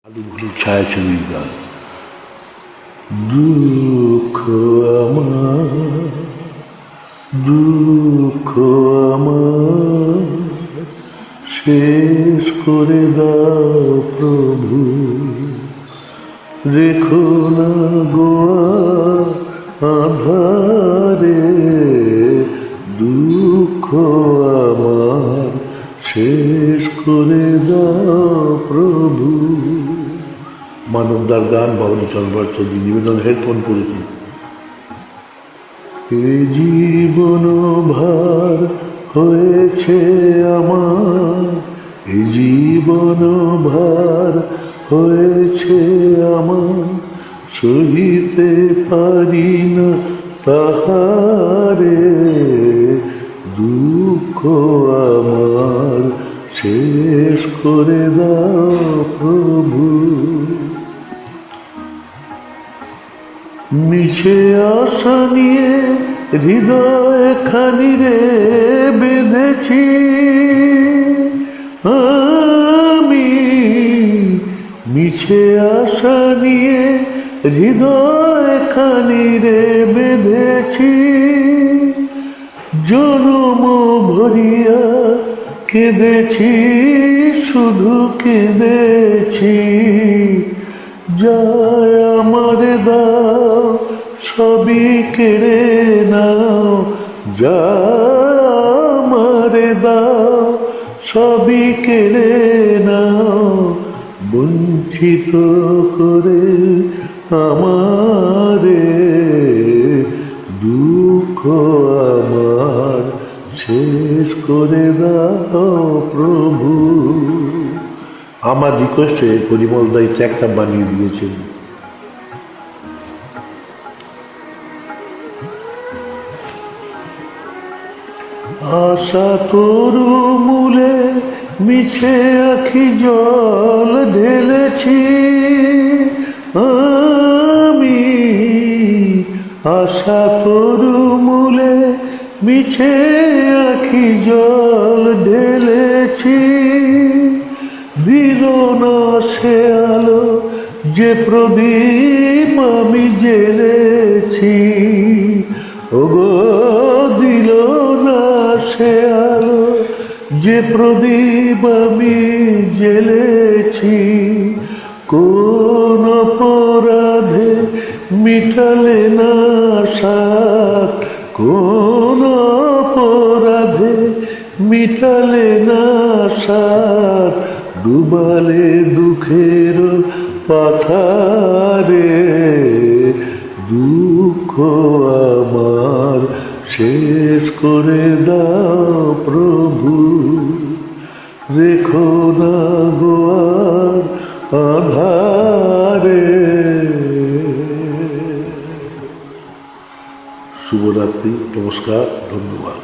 আলুগুলির ছায়াছবির গান। দুঃখ আমার, দুঃখ আমার শেষ করে দাও প্রভু, রেখো না গোয়া আধারে। দুঃখ আমার শেষ করে দাও প্রভু। মানবদার গান, ভবানী চন্দ্রবাচ্চার্য নিবেদন, হেডফোন করেছি। এ জীবন ভার হয়েছে আমার, এ জীবন ভার হয়েছে আমার, সহিতে পারি না তাহারে। দুঃখ আমার শেষ করে দাও প্রভু। মিছে আশা নিয়ে হৃদয় খানি রে বেঁধেছি আমি, মিছে আশা নিয়ে হৃদয় খানি রে বেঁধেছি। জনম ভরিয়া কেঁদেছি, শুধু কেঁদেছি। যায় আমার দাও সবই কেড়ে নাও, যায় আমার দাও সবই কেড়ে নাও। বঞ্চিত করে আমারে, দুঃখ আমার শেষ করে দাও প্রভু। আমার রিকোয়েস্টে পরিমল দা এই ট্র্যাকটা বানিয়ে দিয়েছেন। আশা তরু মূলে মিছে আখি জল ঢেলেছি আমি, আশা তরু মূলে মিছে আখি জল ঢেলেছি। দিল না সে আলো যে প্রদীপ আমি জ্বেলেছি, ওগো দিল না সে আলো যে প্রদীপ আমি জ্বেলেছি। কোন অপরাধে মিটালে না সাথ, কোন অপরাধে মিটালে না সাথ। ডুবালে দুঃখের পাথারে, দুঃখ আমার শেষ করে দাও প্রভু, রেখো না গোয়ার আধারে। শুভরাত্রি, নমস্কার, ধন্যবাদ।